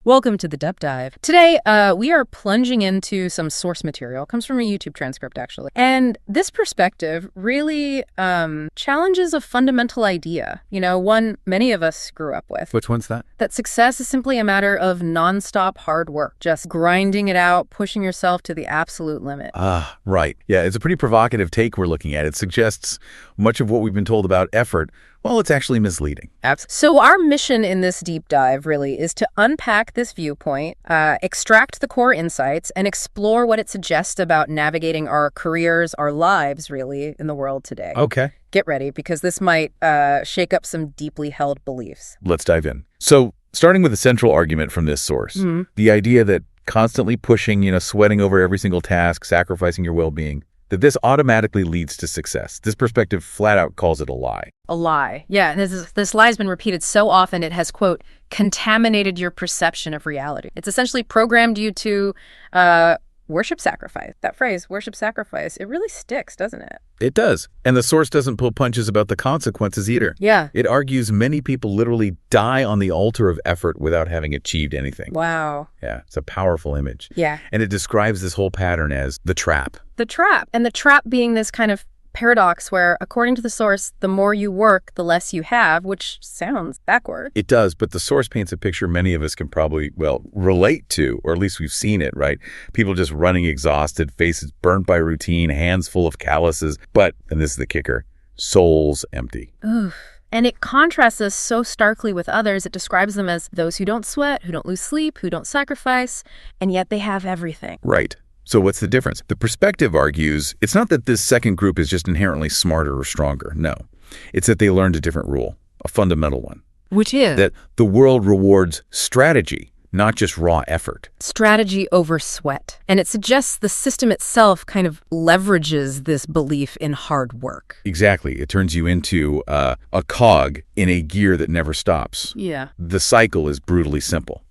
Welcome to the Depth Dive. Today, we are plunging into some source material. It comes from a YouTube transcript, actually. And this perspective really challenges a fundamental idea, one many of us grew up with. Which one's that? That success is simply a matter of nonstop hard work, just grinding it out, pushing yourself to the absolute limit. Right. Yeah, it's a pretty provocative take we're looking at. It suggests much of what we've been told about effort. Well, it's actually misleading. So our mission in this deep dive really is to unpack this viewpoint, extract the core insights, and explore what it suggests about navigating our careers, our lives, really, in the world today. Okay. Get ready, because this might shake up some deeply held beliefs. Let's dive in. So, starting with the central argument from this source, the idea that constantly pushing, sweating over every single task, sacrificing your well-being, that this automatically leads to success. This perspective flat out calls it a lie. A lie. Yeah, this lie has been repeated so often it has, quote, contaminated your perception of reality. It's essentially programmed you to worship sacrifice. That phrase, worship sacrifice, it really sticks, doesn't it? It does. And the source doesn't pull punches about the consequences either. Yeah. It argues many people literally die on the altar of effort without having achieved anything. Wow. Yeah, it's a powerful image. Yeah. And it describes this whole pattern as the trap. The trap. And the trap being this kind of paradox where, according to the source, the more you work, the less you have, which sounds backward. It does, but the source paints a picture many of us can probably, relate to, or at least we've seen it, right? People just running exhausted, faces burnt by routine, hands full of calluses, but, and this is the kicker, souls empty. Oof. And it contrasts us so starkly with others. It describes them as those who don't sweat, who don't lose sleep, who don't sacrifice, and yet they have everything. Right. So what's the difference? The perspective argues it's not that this second group is just inherently smarter or stronger. No. It's that they learned a different rule, a fundamental one. Which is? That the world rewards strategy, not just raw effort. Strategy over sweat. And it suggests the system itself kind of leverages this belief in hard work. Exactly. It turns you into a cog in a gear that never stops. Yeah. The cycle is brutally simple.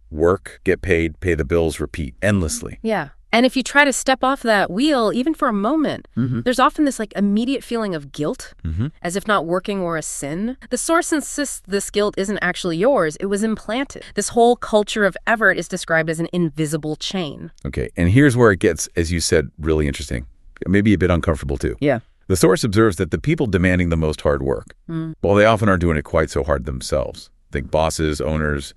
Work, get paid, pay the bills, repeat endlessly. Yeah. And if you try to step off that wheel, even for a moment, there's often this immediate feeling of guilt, as if not working were a sin. The source insists this guilt isn't actually yours. It was implanted. This whole culture of effort is described as an invisible chain. Okay, and here's where it gets, as you said, really interesting. Maybe a bit uncomfortable too. Yeah. The source observes that the people demanding the most hard work, well, they often aren't doing it quite so hard themselves. Think bosses, owners,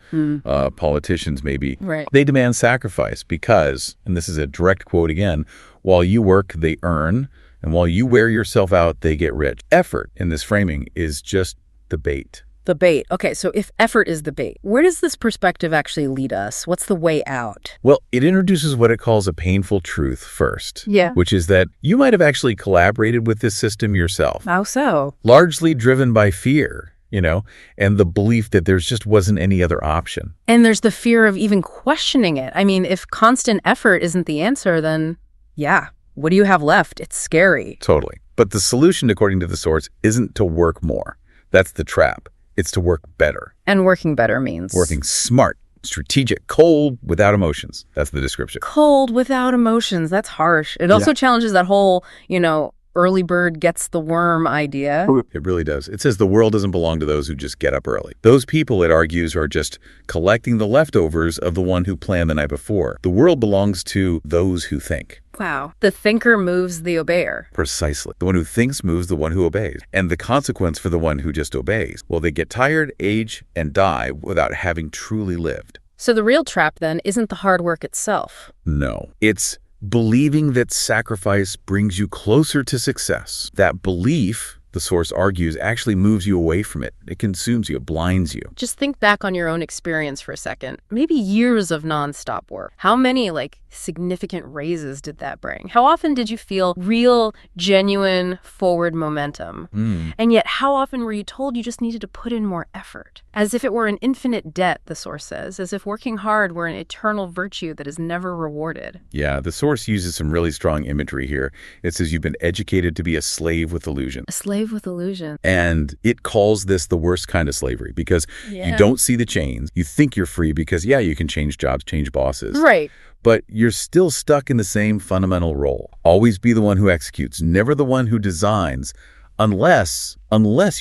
politicians maybe. Right. They demand sacrifice because, and this is a direct quote again, while you work, they earn, and while you wear yourself out, they get rich. Effort in this framing is just the bait. The bait. Okay, so if effort is the bait, where does this perspective actually lead us? What's the way out? Well, it introduces what it calls a painful truth first. Yeah. Which is that you might have actually collaborated with this system yourself. How so? Largely driven by fear. And the belief that there just wasn't any other option. And there's the fear of even questioning it. I mean, if constant effort isn't the answer, then yeah, what do you have left? It's scary. Totally. But the solution, according to the source, isn't to work more. That's the trap. It's to work better. And working better means? Working smart, strategic, cold, without emotions. That's the description. Cold, without emotions. That's harsh. It also challenges that whole, early bird gets the worm idea. It really does. It says the world doesn't belong to those who just get up early. Those people, it argues, are just collecting the leftovers of the one who planned the night before. The world belongs to those who think. Wow. The thinker moves the obeyer. Precisely. The one who thinks moves the one who obeys. And the consequence for the one who just obeys, well, they get tired, age, and die without having truly lived. So the real trap, then, isn't the hard work itself. No. It's believing that sacrifice brings you closer to success. That belief, the source argues, actually moves you away from it. It consumes you. It blinds you. Just think back on your own experience for a second. Maybe years of nonstop work. How many, significant raises did that bring? How often did you feel real, genuine forward momentum? And yet, how often were you told you just needed to put in more effort? As if it were an infinite debt, the source says. As if working hard were an eternal virtue that is never rewarded. Yeah, the source uses some really strong imagery here. It says you've been educated to be a slave with illusion. A slave with illusion. And it calls this the worst kind of slavery because you don't see the chains. You think you're free because, you can change jobs, change bosses. Right. But you're still stuck in the same fundamental role. Always be the one who executes, never the one who designs, unless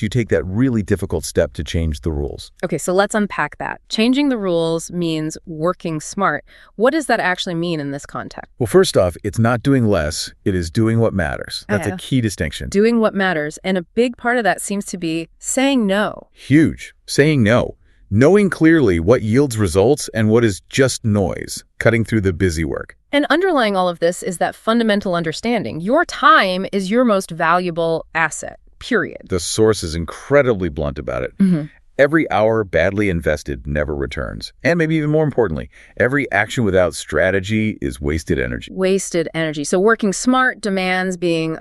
you take that really difficult step to change the rules. Okay, so let's unpack that. Changing the rules means working smart. What does that actually mean in this context? Well, first off, it's not doing less, it is doing what matters. That's a key distinction. Doing what matters, and a big part of that seems to be saying no. Huge. Saying no. Knowing clearly what yields results and what is just noise, cutting through the busy work. And underlying all of this is that fundamental understanding. Your time is your most valuable asset, period. The source is incredibly blunt about it. Every hour badly invested never returns. And maybe even more importantly, every action without strategy is wasted energy. Wasted energy. So working smart demands being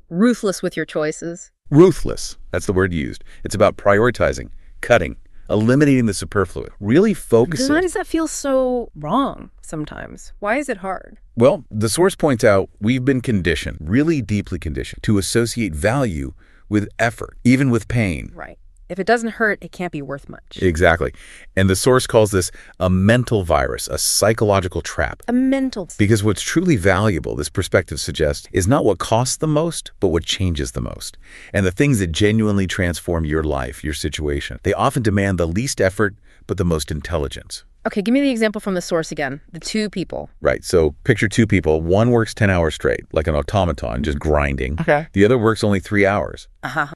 ruthless with your choices. Ruthless. That's the word used. It's about prioritizing, cutting, eliminating the superfluous, really focusing. Why does that feel so wrong sometimes? Why is it hard? Well, the source points out we've been conditioned, really deeply conditioned, to associate value with effort, even with pain. Right. If it doesn't hurt, it can't be worth much. Exactly. And the source calls this a mental virus, a psychological trap. A mental. Because what's truly valuable, this perspective suggests, is not what costs the most, but what changes the most. And the things that genuinely transform your life, your situation, they often demand the least effort, but the most intelligence. Okay, give me the example from the source again. The two people. Right. So picture two people. One works 10 hours straight, like an automaton, just grinding. Okay. The other works only 3 hours.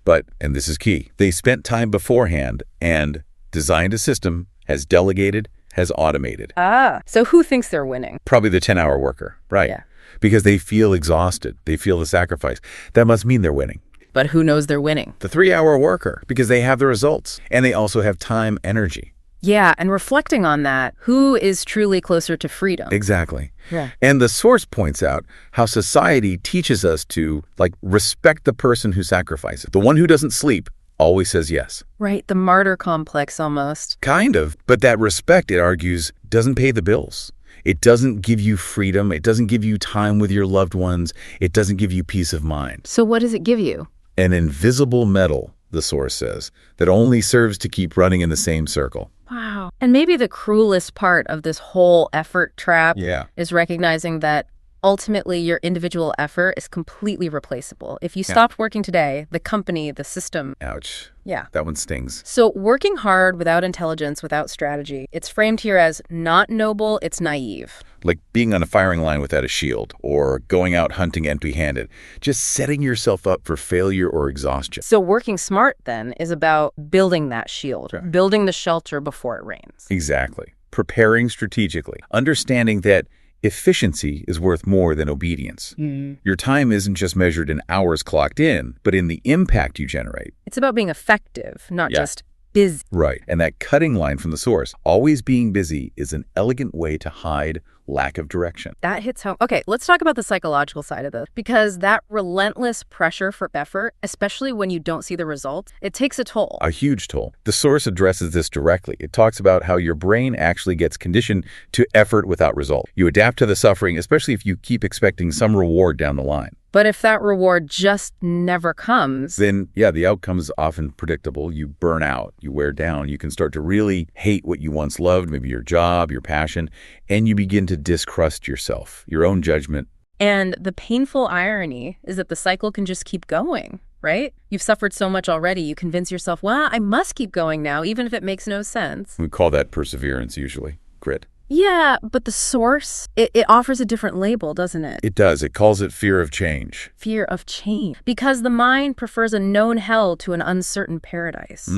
But, and this is key, they spent time beforehand and designed a system, has delegated, has automated. So who thinks they're winning? Probably the 10-hour worker. Right. Yeah. Because they feel exhausted. They feel the sacrifice. That must mean they're winning. But who knows they're winning? The 3-hour worker, because they have the results. And they also have time, energy. Yeah, and reflecting on that, who is truly closer to freedom? Exactly. Yeah. And the source points out how society teaches us to, respect the person who sacrifices. The one who doesn't sleep always says yes. Right, the martyr complex almost. Kind of. But that respect, it argues, doesn't pay the bills. It doesn't give you freedom. It doesn't give you time with your loved ones. It doesn't give you peace of mind. So what does it give you? An invisible medal, the source says, that only serves to keep running in the same circle. Wow. And maybe the cruelest part of this whole effort trap is recognizing that ultimately your individual effort is completely replaceable. If you stopped working today, the company, the system. Ouch. Yeah. That one stings. So working hard without intelligence, without strategy, it's framed here as not noble, it's naive. Like being on a firing line without a shield or going out hunting empty-handed, just setting yourself up for failure or exhaustion. So working smart then is about building that shield, building the shelter before it rains. Exactly. Preparing strategically, understanding that efficiency is worth more than obedience. Your time isn't just measured in hours clocked in, but in the impact you generate. It's about being effective, not just busy. Right. And that cutting line from the source, always being busy, is an elegant way to hide lack of direction. That hits home. Okay, let's talk about the psychological side of this, because that relentless pressure for effort, especially when you don't see the results, it takes a toll. A huge toll. The source addresses this directly. It talks about how your brain actually gets conditioned to effort without result. You adapt to the suffering, especially if you keep expecting some reward down the line. But if that reward just never comes, then, the outcome is often predictable. You burn out, you wear down, you can start to really hate what you once loved, maybe your job, your passion, and you begin to distrust yourself, your own judgment. And the painful irony is that the cycle can just keep going, right? You've suffered so much already, you convince yourself, well, I must keep going now, even if it makes no sense. We call that perseverance usually, grit. Yeah, but the source, it offers a different label, doesn't it? It does. It calls it fear of change. Fear of change. Because the mind prefers a known hell to an uncertain paradise.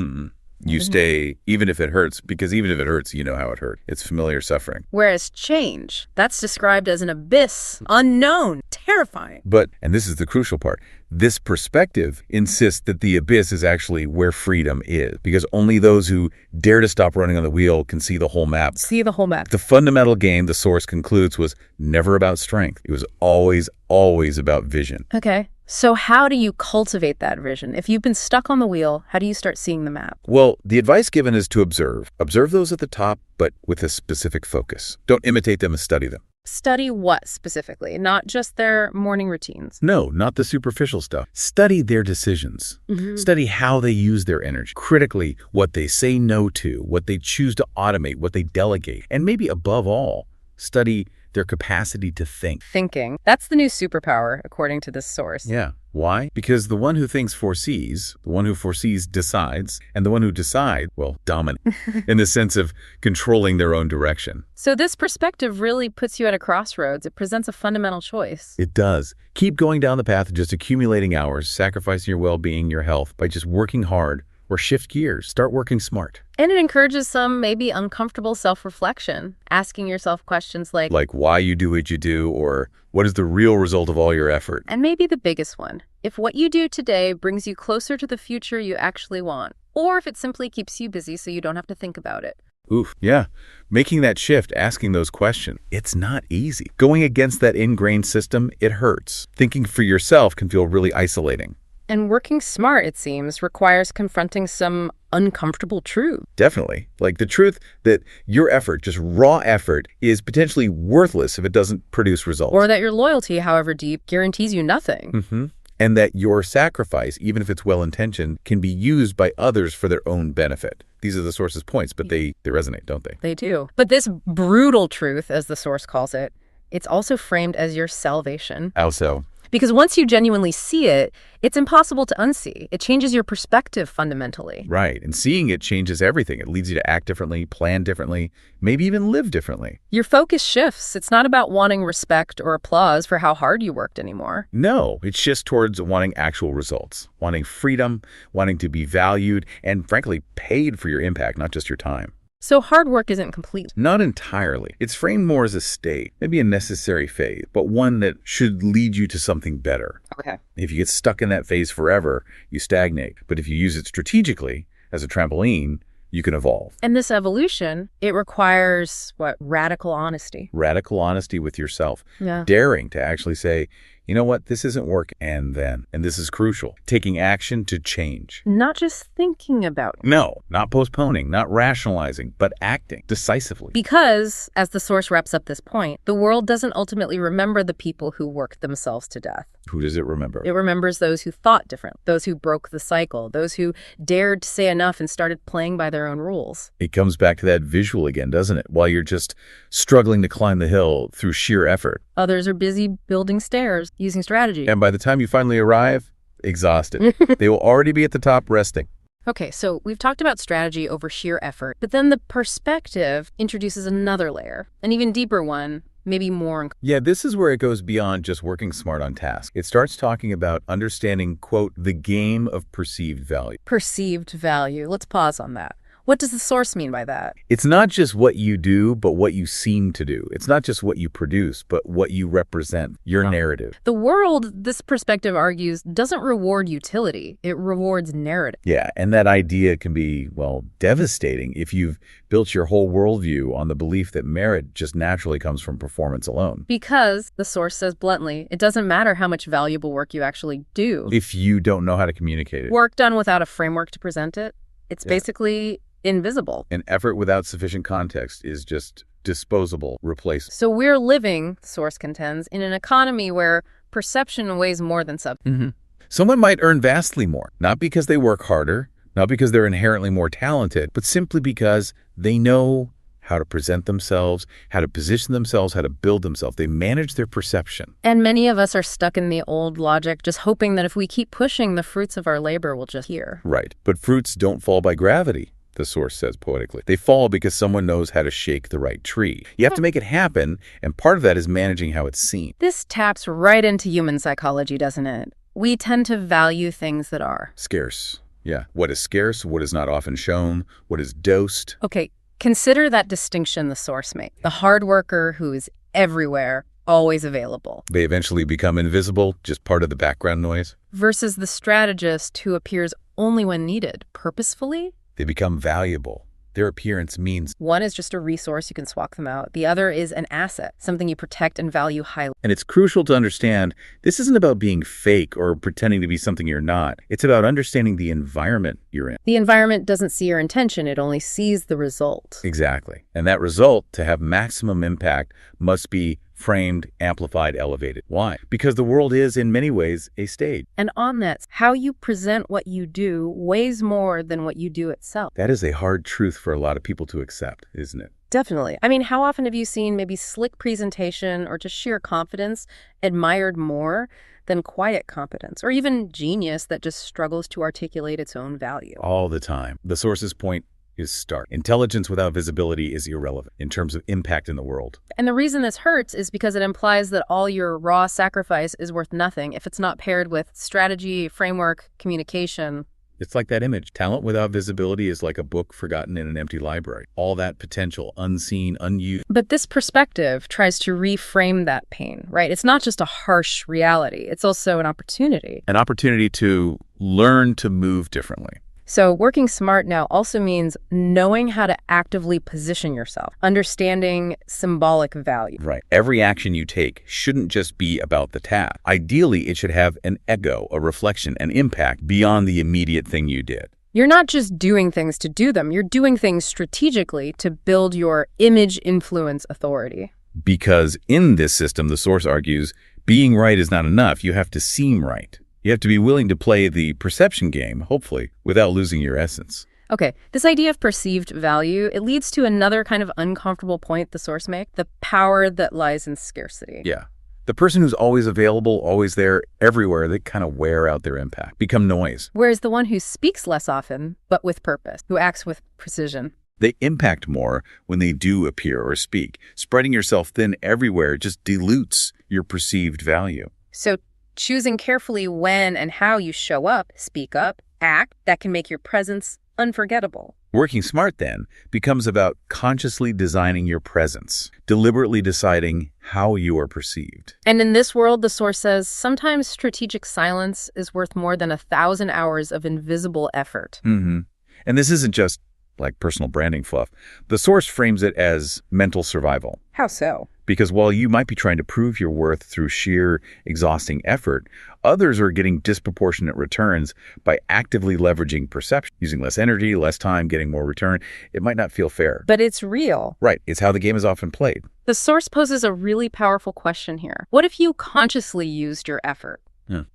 You stay, even if it hurts, because even if it hurts, you know how it hurt. It's familiar suffering. Whereas change, that's described as an abyss, unknown, terrifying. But, and this is the crucial part, this perspective insists that the abyss is actually where freedom is, because only those who dare to stop running on the wheel can see the whole map. See the whole map. The fundamental game, the source concludes, was never about strength. It was always, always about vision. Okay. So how do you cultivate that vision? If you've been stuck on the wheel, how do you start seeing the map? Well, the advice given is to observe. Observe those at the top, but with a specific focus. Don't imitate them and study them. Study what specifically? Not just their morning routines? No, not the superficial stuff. Study their decisions. Study how they use their energy. Critically, what they say no to, what they choose to automate, what they delegate. And maybe above all, study their capacity to think. Thinking. That's the new superpower, according to this source. Yeah. Why? Because the one who thinks foresees, the one who foresees decides, and the one who decides, well, dominate, in the sense of controlling their own direction. So this perspective really puts you at a crossroads. It presents a fundamental choice. It does. Keep going down the path of just accumulating hours, sacrificing your well-being, your health, by just working hard, or shift gears, start working smart. And it encourages some maybe uncomfortable self-reflection, asking yourself questions like why you do what you do, or what is the real result of all your effort? And maybe the biggest one, if what you do today brings you closer to the future you actually want, or if it simply keeps you busy so you don't have to think about it. Oof, yeah. Making that shift, asking those questions, it's not easy. Going against that ingrained system, it hurts. Thinking for yourself can feel really isolating. And working smart, it seems, requires confronting some uncomfortable truth. Definitely. Like the truth that your effort, just raw effort, is potentially worthless if it doesn't produce results. Or that your loyalty, however deep, guarantees you nothing. And that your sacrifice, even if it's well-intentioned, can be used by others for their own benefit. These are the source's points, but they resonate, don't they? They do. But this brutal truth, as the source calls it, it's also framed as your salvation. How so? Because once you genuinely see it, it's impossible to unsee. It changes your perspective fundamentally. Right. And seeing it changes everything. It leads you to act differently, plan differently, maybe even live differently. Your focus shifts. It's not about wanting respect or applause for how hard you worked anymore. No, it shifts towards wanting actual results, wanting freedom, wanting to be valued, and frankly, paid for your impact, not just your time. So hard work isn't complete. Not entirely. It's framed more as a state, maybe a necessary phase, but one that should lead you to something better. Okay. If you get stuck in that phase forever, you stagnate. But if you use it strategically as a trampoline, you can evolve. And this evolution, it requires, radical honesty. Radical honesty with yourself. Yeah. Daring to actually say, you know what, this isn't working, and this is crucial. Taking action to change. Not just thinking about it. No, not postponing, not rationalizing, but acting decisively. Because, as the source wraps up this point, the world doesn't ultimately remember the people who worked themselves to death. Who does it remember? It remembers those who thought different, those who broke the cycle, those who dared to say enough and started playing by their own rules. It comes back to that visual again, doesn't it? While you're just struggling to climb the hill through sheer effort. Others are busy building stairs, using strategy. And by the time you finally arrive, exhausted. They will already be at the top resting. Okay, so we've talked about strategy over sheer effort, but then the perspective introduces another layer, an even deeper one, maybe more. Yeah, this is where it goes beyond just working smart on task. It starts talking about understanding, quote, the game of perceived value. Perceived value. Let's pause on that. What does the source mean by that? It's not just what you do, but what you seem to do. It's not just what you produce, but what you represent, your narrative. The world, this perspective argues, doesn't reward utility. It rewards narrative. Yeah, and that idea can be, well, devastating if you've built your whole worldview on the belief that merit just naturally comes from performance alone. Because, the source says bluntly, it doesn't matter how much valuable work you actually do. If you don't know how to communicate it. Work done without a framework to present it, it's basically invisible. An effort without sufficient context is just disposable, replaceable. So we're living, source contends, in an economy where perception weighs more than substance. Someone might earn vastly more, not because they work harder, not because they're inherently more talented, but simply because they know how to present themselves, how to position themselves, how to build themselves. They manage their perception. And many of us are stuck in the old logic, just hoping that if we keep pushing, the fruits of our labor will just appear. Right. But fruits don't fall by gravity, the source says poetically. They fall because someone knows how to shake the right tree. You have to make it happen, and part of that is managing how it's seen. This taps right into human psychology, doesn't it? We tend to value things that are scarce. Yeah. What is scarce, what is not often shown, what is dosed. Okay, consider that distinction the source makes. The hard worker who is everywhere, always available. They eventually become invisible, just part of the background noise. Versus the strategist who appears only when needed, purposefully. They become valuable. Their appearance means one is just a resource, you can swap them out. The other is an asset, something you protect and value highly. And it's crucial to understand this isn't about being fake or pretending to be something you're not. It's about understanding the environment you're in. The environment doesn't see your intention, it only sees the result. Exactly. And that result, to have maximum impact, must be framed, amplified, elevated. Why? Because the world is, in many ways, a stage. And on that, how you present what you do weighs more than what you do itself. That is a hard truth for a lot of people to accept, isn't it? Definitely. I mean, how often have you seen maybe slick presentation or just sheer confidence admired more than quiet competence, or even genius that just struggles to articulate its own value. All the time. The source's point is stark. Intelligence without visibility is irrelevant in terms of impact in the world. And the reason this hurts is because it implies that all your raw sacrifice is worth nothing if it's not paired with strategy, framework, communication. It's like that image. Talent without visibility is like a book forgotten in an empty library. All that potential, unseen, unused. But this perspective tries to reframe that pain, right? It's not just a harsh reality. It's also an opportunity. An opportunity to learn to move differently. So working smart now also means knowing how to actively position yourself, understanding symbolic value. Right. Every action you take shouldn't just be about the task. Ideally, it should have an echo, a reflection, an impact beyond the immediate thing you did. You're not just doing things to do them. You're doing things strategically to build your image, influence, authority. Because in this system, the source argues, being right is not enough. You have to seem right. You have to be willing to play the perception game, hopefully, without losing your essence. Okay, this idea of perceived value, it leads to another kind of uncomfortable point the source makes, the power that lies in scarcity. Yeah. The person who's always available, always there, everywhere, they kind of wear out their impact, become noise. Whereas the one who speaks less often, but with purpose, who acts with precision. They impact more when they do appear or speak. Spreading yourself thin everywhere just dilutes your perceived value. So choosing carefully when and how you show up, speak up, act, that can make your presence unforgettable. Working smart, then, becomes about consciously designing your presence, deliberately deciding how you are perceived. And in this world, the source says, sometimes strategic silence is worth more than 1,000 hours of invisible effort. Mm-hmm. And this isn't just like personal branding fluff. The source frames it as mental survival. How so? Because while you might be trying to prove your worth through sheer, exhausting effort, others are getting disproportionate returns by actively leveraging perception, using less energy, less time, getting more return. It might not feel fair. But it's real. Right. It's how the game is often played. The source poses a really powerful question here. What if you consciously used your effort?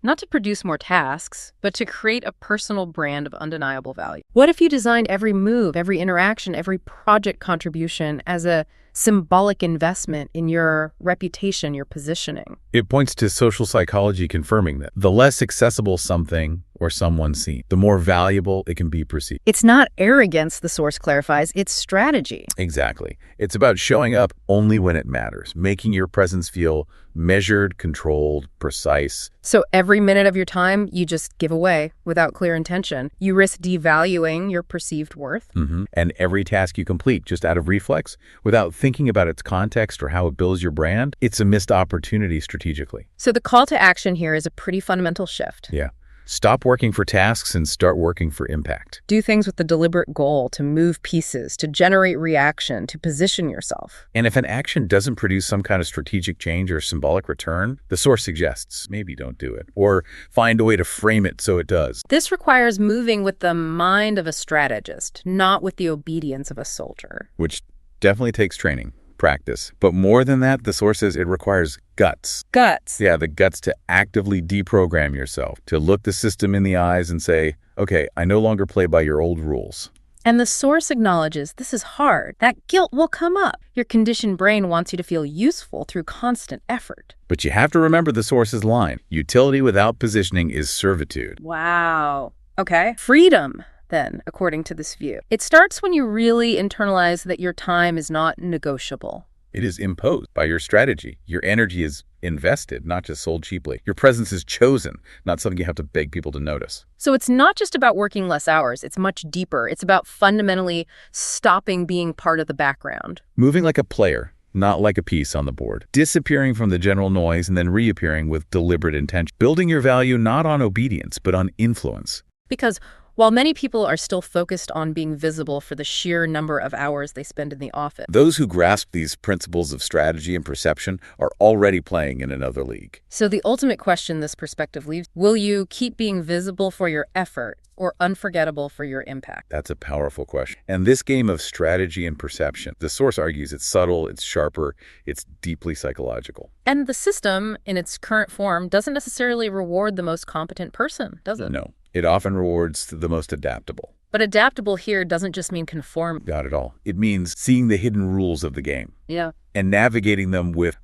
Not to produce more tasks, but to create a personal brand of undeniable value. What if you designed every move, every interaction, every project contribution as a symbolic investment in your reputation, your positioning? It points to social psychology confirming that the less accessible something or someone seems, the more valuable it can be perceived. It's not arrogance, the source clarifies, it's strategy. Exactly. It's about showing up only when it matters, making your presence feel measured, controlled, precise. So every minute of your time, you just give away without clear intention. You risk devaluing your perceived worth. Mm-hmm. And every task you complete just out of reflex, without thinking about its context or how it builds your brand, it's a missed opportunity strategically. So the call to action here is a pretty fundamental shift. Yeah. Stop working for tasks and start working for impact. Do things with the deliberate goal to move pieces, to generate reaction, to position yourself. And if an action doesn't produce some kind of strategic change or symbolic return, the source suggests maybe don't do it, or find a way to frame it so it does. This requires moving with the mind of a strategist, not with the obedience of a soldier. Which definitely takes training, practice. But more than that, the source says it requires guts. Guts. Yeah, the guts to actively deprogram yourself, to look the system in the eyes and say, okay, I no longer play by your old rules. And the source acknowledges this is hard. That guilt will come up. Your conditioned brain wants you to feel useful through constant effort. But you have to remember the source's line. Utility without positioning is servitude. Wow. Okay. Freedom, then, according to this view. It starts when you really internalize that your time is not negotiable. It is imposed by your strategy. Your energy is invested, not just sold cheaply. Your presence is chosen, not something you have to beg people to notice. So it's not just about working less hours. It's much deeper. It's about fundamentally stopping being part of the background. Moving like a player, not like a piece on the board. Disappearing from the general noise and then reappearing with deliberate intention. Building your value not on obedience, but on influence. Because while many people are still focused on being visible for the sheer number of hours they spend in the office, those who grasp these principles of strategy and perception are already playing in another league. So the ultimate question this perspective leaves, will you keep being visible for your effort or unforgettable for your impact? That's a powerful question. And this game of strategy and perception, the source argues it's subtle, it's sharper, it's deeply psychological. And the system, in its current form, doesn't necessarily reward the most competent person, does it? No. It often rewards the most adaptable. But adaptable here doesn't just mean conform. Not at all. It means seeing the hidden rules of the game. Yeah. And navigating them with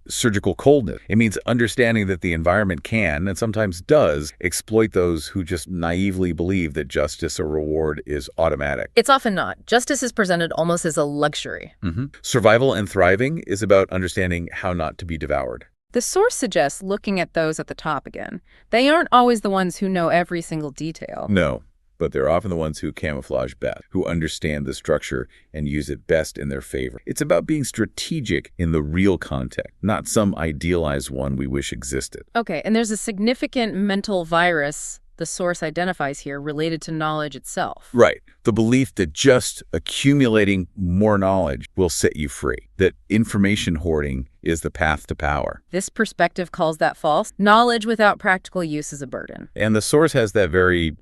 surgical coldness. It means understanding that the environment can, and sometimes does, exploit those who just naively believe that justice or reward is automatic. It's often not. Justice is presented almost as a luxury. Survival and thriving is about understanding how not to be devoured. The source suggests looking at those at the top again. They aren't always the ones who know every single detail. No, but they're often the ones who camouflage best, who understand the structure and use it best in their favor. It's about being strategic in the real context, not some idealized one we wish existed. Okay, and there's a significant mental virus the source identifies here related to knowledge itself. Right. The belief that just accumulating more knowledge will set you free, that information hoarding is the path to power. This perspective calls that false. Knowledge without practical use is a burden. And the source has that very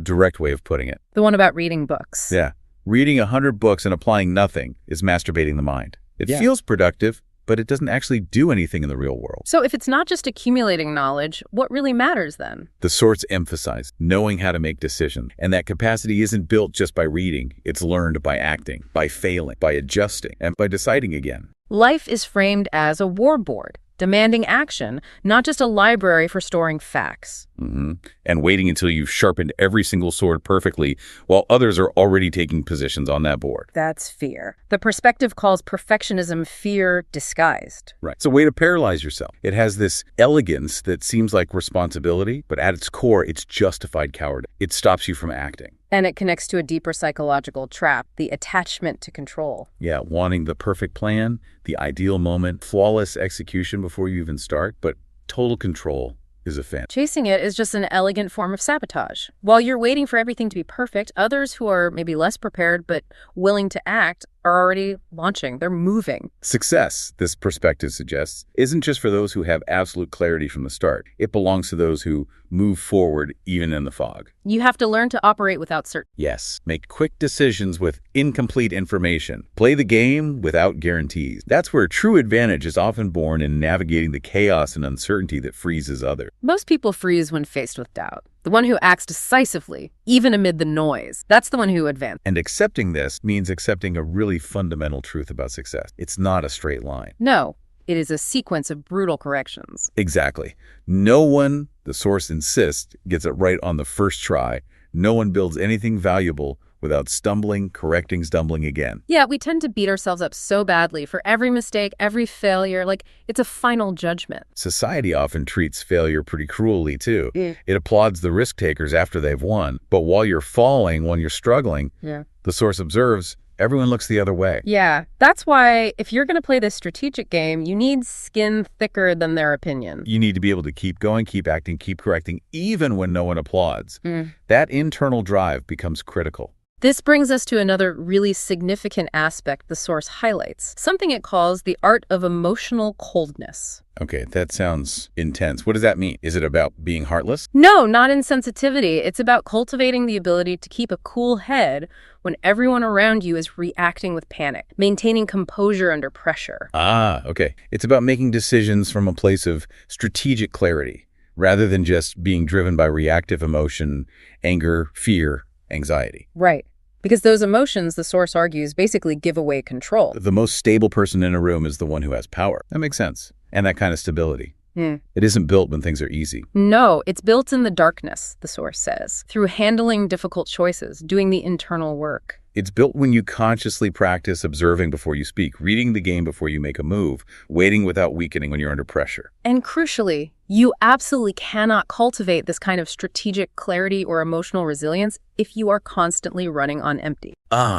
direct way of putting it. The one about reading books. Yeah. Reading 100 books and applying nothing is masturbating the mind. It feels productive, but it doesn't actually do anything in the real world. So if it's not just accumulating knowledge, what really matters then? The source emphasizes knowing how to make decisions, and that capacity isn't built just by reading. It's learned by acting, by failing, by adjusting, and by deciding again. Life is framed as a war board, demanding action, not just a library for storing facts. And waiting until you've sharpened every single sword perfectly while others are already taking positions on that board. That's fear. The perspective calls perfectionism fear disguised. Right. It's a way to paralyze yourself. It has this elegance that seems like responsibility, but at its core, it's justified cowardice. It stops you from acting. And it connects to a deeper psychological trap, the attachment to control. Yeah, wanting the perfect plan, the ideal moment, flawless execution before you even start, but total control is a fan. Chasing it is just an elegant form of sabotage. While you're waiting for everything to be perfect, others who are maybe less prepared but willing to act are already launching. They're moving. Success, this perspective suggests, isn't just for those who have absolute clarity from the start. It belongs to those who move forward even in the fog. You have to learn to operate without certainty. Yes, make quick decisions with incomplete information. Play the game without guarantees. That's where true advantage is often born in navigating the chaos and uncertainty that freezes others. Most people freeze when faced with doubt. The one who acts decisively, even amid the noise, that's the one who advances. And accepting this means accepting a really fundamental truth about success. It's not a straight line. No, it is a sequence of brutal corrections. Exactly. No one, the source insists, gets it right on the first try. No one builds anything valuable without stumbling, correcting, stumbling again. Yeah, we tend to beat ourselves up so badly for every mistake, every failure, like it's a final judgment. Society often treats failure pretty cruelly, too. It applauds the risk takers after they've won. But while you're falling, when you're struggling, the source observes, everyone looks the other way. Yeah, that's why if you're going to play this strategic game, you need skin thicker than their opinion. You need to be able to keep going, keep acting, keep correcting, even when no one applauds. That internal drive becomes critical. This brings us to another really significant aspect the source highlights, something it calls the art of emotional coldness. Okay, that sounds intense. What does that mean? Is it about being heartless? No, not insensitivity. It's about cultivating the ability to keep a cool head when everyone around you is reacting with panic, maintaining composure under pressure. Ah, okay. It's about making decisions from a place of strategic clarity, rather than just being driven by reactive emotion, anger, fear, anxiety. Right. Because those emotions, the source argues, basically give away control. The most stable person in a room is the one who has power. That makes sense. And that kind of stability. It isn't built when things are easy. No, it's built in the darkness, the source says, through handling difficult choices, doing the internal work. It's built when you consciously practice observing before you speak, reading the game before you make a move, waiting without weakening when you're under pressure. And crucially, you absolutely cannot cultivate this kind of strategic clarity or emotional resilience if you are constantly running on empty.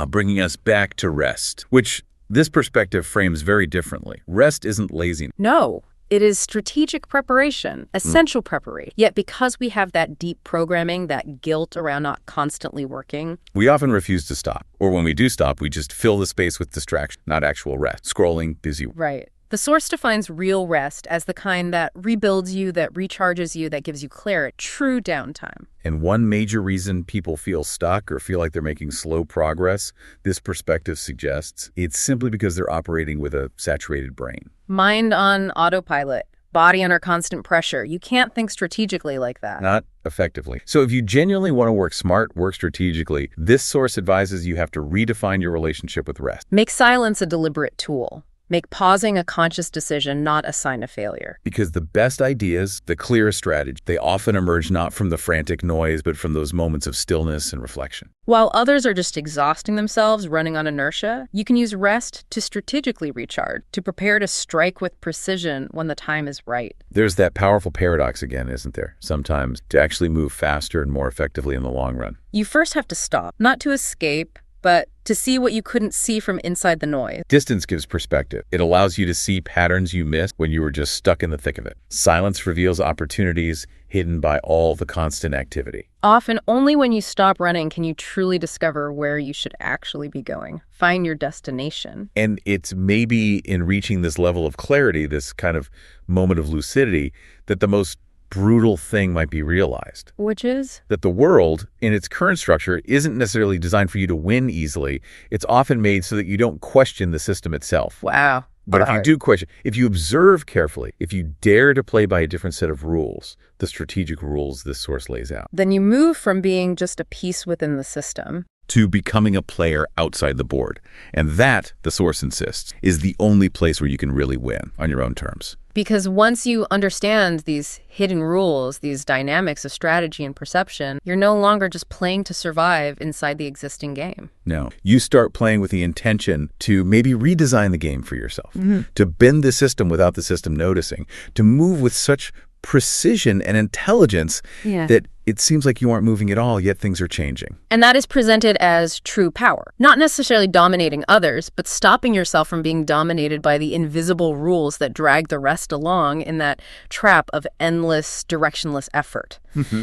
Bringing us back to rest, which this perspective frames very differently. Rest isn't laziness. No. It is strategic preparation, essential preparation. Yet because we have that deep programming, that guilt around not constantly working, we often refuse to stop. Or when we do stop, we just fill the space with distraction, not actual rest. Scrolling, busy. Right. The source defines real rest as the kind that rebuilds you, that recharges you, that gives you clarity, true downtime. And one major reason people feel stuck or feel like they're making slow progress, this perspective suggests, it's simply because they're operating with a saturated brain. Mind on autopilot, body under constant pressure. You can't think strategically like that. Not effectively. So if you genuinely want to work smart, work strategically, this source advises you have to redefine your relationship with rest. Make silence a deliberate tool. Make pausing a conscious decision, not a sign of failure. Because the best ideas, the clearest strategy, they often emerge not from the frantic noise, but from those moments of stillness and reflection. While others are just exhausting themselves, running on inertia, you can use rest to strategically recharge, to prepare to strike with precision when the time is right. There's that powerful paradox again, isn't there? Sometimes to actually move faster and more effectively in the long run. You first have to stop, not to escape, but to see what you couldn't see from inside the noise. Distance gives perspective. It allows you to see patterns you missed when you were just stuck in the thick of it. Silence reveals opportunities hidden by all the constant activity. Often, only when you stop running can you truly discover where you should actually be going. Find your destination. And it's maybe in reaching this level of clarity, this kind of moment of lucidity, that the most brutal thing might be realized. Which is? That the world, in its current structure, isn't necessarily designed for you to win easily. It's often made so that you don't question the system itself. Wow. But if you do question, if you observe carefully, if you dare to play by a different set of rules, the strategic rules this source lays out, then you move from being just a piece within the system to becoming a player outside the board. And that, the source insists, is the only place where you can really win on your own terms. Because once you understand these hidden rules, these dynamics of strategy and perception, you're no longer just playing to survive inside the existing game. No, you start playing with the intention to maybe redesign the game for yourself, to bend the system without the system noticing, to move with such precision and intelligence that it seems like you aren't moving at all, yet things are changing. And that is presented as true power. Not necessarily dominating others, but stopping yourself from being dominated by the invisible rules that drag the rest along in that trap of endless, directionless effort.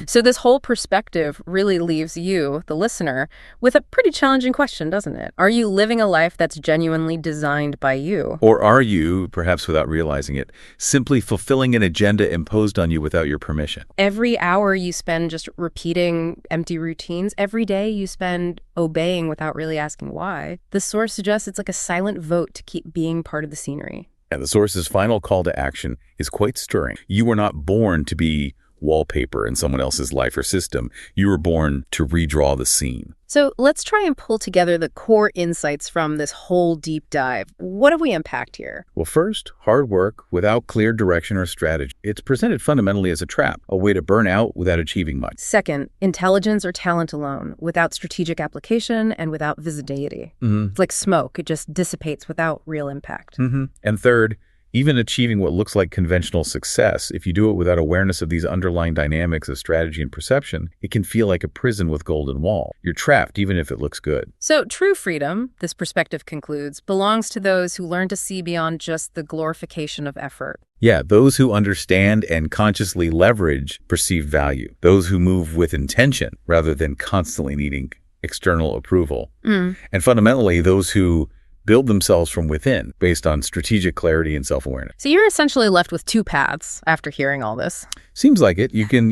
So this whole perspective really leaves you, the listener, with a pretty challenging question, doesn't it? Are you living a life that's genuinely designed by you? Or are you, perhaps without realizing it, simply fulfilling an agenda imposed on you without your permission? Every hour you spend just repeating empty routines, every day you spend obeying without really asking why. The source suggests it's like a silent vote to keep being part of the scenery. And the source's final call to action is quite stirring. You were not born to be wallpaper in someone else's life or system. You were born to redraw the scene. So let's try and pull together the core insights from this whole deep dive. What have we unpacked here? Well, first, hard work without clear direction or strategy. It's presented fundamentally as a trap, a way to burn out without achieving much. Second, intelligence or talent alone, without strategic application and without visibility. It's like smoke. It just dissipates without real impact. And third, even achieving what looks like conventional success, if you do it without awareness of these underlying dynamics of strategy and perception, it can feel like a prison with golden wall. You're trapped even if it looks good. So true freedom, this perspective concludes, belongs to those who learn to see beyond just the glorification of effort. Yeah, those who understand and consciously leverage perceived value. Those who move with intention rather than constantly needing external approval. And fundamentally, those who build themselves from within based on strategic clarity and self-awareness. So you're essentially left with two paths after hearing all this. Seems like it. You can,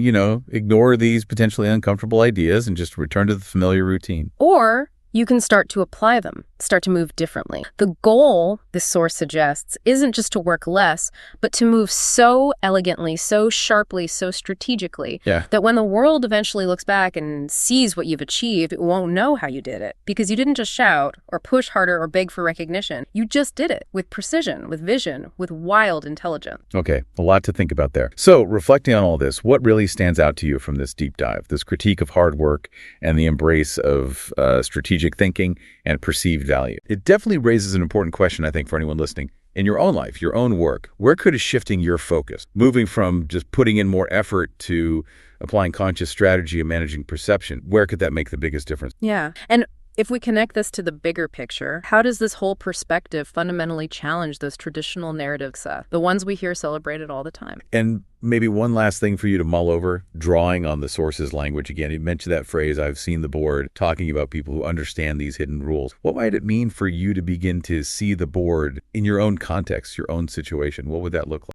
ignore these potentially uncomfortable ideas and just return to the familiar routine. Or you can start to apply them, start to move differently. The goal, this source suggests, isn't just to work less, but to move so elegantly, so sharply, so strategically, that when the world eventually looks back and sees what you've achieved, it won't know how you did it. Because you didn't just shout or push harder or beg for recognition. You just did it with precision, with vision, with wild intelligence. Okay, a lot to think about there. So, reflecting on all this, what really stands out to you from this deep dive, this critique of hard work and the embrace of strategic thinking and perceived value? It definitely raises an important question, I think, for anyone listening. In your own life, your own work, where could shifting your focus, moving from just putting in more effort to applying conscious strategy and managing perception, where could that make the biggest difference? Yeah. And if we connect this to the bigger picture, how does this whole perspective fundamentally challenge those traditional narratives, the ones we hear celebrated all the time? And maybe one last thing for you to mull over, drawing on the source's language again. You mentioned that phrase, I've seen the board, talking about people who understand these hidden rules. What might it mean for you to begin to see the board in your own context, your own situation? What would that look like?